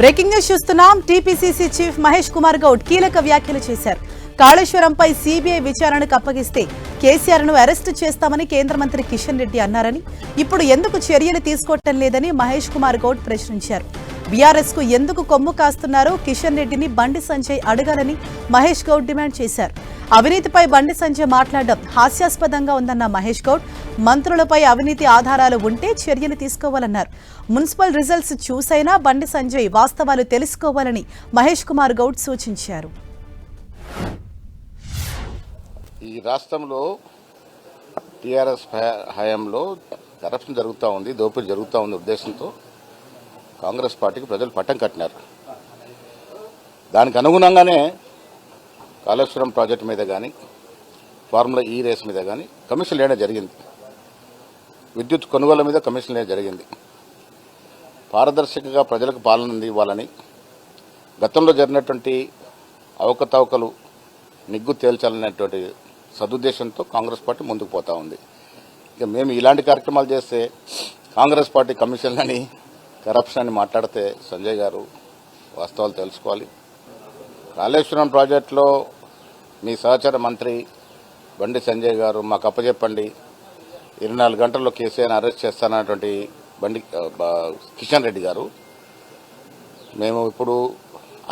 Breaking news చూస్తున్నాం. TPCC chief Mahesh Kumar Goud కీలక వ్యాఖ్యలు చేశారు. కాళేశ్వరంపై సీబీఐ విచారణకు అప్పగిస్తే కేసీఆర్ ను అరెస్టు చేస్తామని కేంద్ర మంత్రి కిషన్ రెడ్డి అన్నారని, ఇప్పుడు ఎందుకు చర్యలు తీసుకోవటం లేదని మహేష్ కుమార్ గౌడ్ ప్రశ్నించారు. బీఆర్ఎస్ కు ఎందుకు కొమ్ము కాస్తున్నారో కిషన్ రెడ్డిని బండి సంజయ్ అడగాలని మహేష్ గౌడ్ డిమాండ్ చేశారు. అవినీతిపై బండి సంజయ్ మాట్లాడడం హాస్యాస్పదంగా ఉందన్న మహేష్ గౌడ్, మంత్రులపై అవినీతి ఆధారాలు ఉంటే చర్యలు తీసుకోవాలన్నారు. మున్సిపల్ రిజల్ట్స్ చూసైనా బండి సంజయ్ వాస్తవాలు తెలుసుకోవాలని మహేష్ కుమార్ గౌడ్ సూచించారు. ఈ రాష్ట్రంలో టీఆర్ఎస్ హయాంలో కరప్షన్ జరుగుతూ ఉంది, దోపిడీ జరుగుతూ ఉంది ఉద్దేశంతో కాంగ్రెస్ పార్టీకి ప్రజలు పట్టం కట్టినారు. దానికి అనుగుణంగానే కాళేశ్వరం ప్రాజెక్టు మీద కానీ, ఫార్ములా ఈ రేస్ మీద కానీ కమిషన్ వేయడం జరిగింది. విద్యుత్ కొనుగోలు మీద కమిషన్ వేయడం జరిగింది. పారదర్శకంగా ప్రజలకు పాలన ఇవ్వాలని, గతంలో జరిగినటువంటి అవకతవకలు నిగ్గు తేల్చాలనేటువంటి సదుద్దేశంతో కాంగ్రెస్ పార్టీ ముందుకు పోతా ఉంది. ఇక మేము ఇలాంటి కార్యక్రమాలు చేస్తే కాంగ్రెస్ పార్టీ కమిషన్లని, కరప్షన్ అని మాట్లాడితే సంజయ్ గారు వాస్తవాలు తెలుసుకోవాలి. కాళేశ్వరం ప్రాజెక్టులో మీ సహచర మంత్రి బండి సంజయ్ గారు మాకు అప్పచెప్పండి, 24 గంటల్లో కేసీఆర్ని అరెస్ట్ చేస్తానన్నటువంటి కిషన్ రెడ్డి గారు, మేము ఇప్పుడు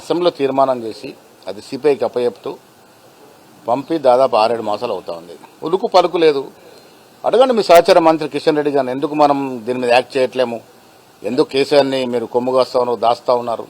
అసెంబ్లీలో తీర్మానం చేసి అది సిపిఐకి అప్పచెప్తూ పంపి దాదాపు 6-7 మాసాలు అవుతా ఉంది. ఉలుకు పలుకు లేదు. అడగండి మీ సహచర మంత్రి కిషన్ రెడ్డి గారిని, ఎందుకు మనం దీని మీద యాక్ట్ చేయట్లేము, ఎందుకు కేసీఆర్ని మీరు కొమ్ముగాస్తా ఉన్నారు, దాస్తా ఉన్నారు.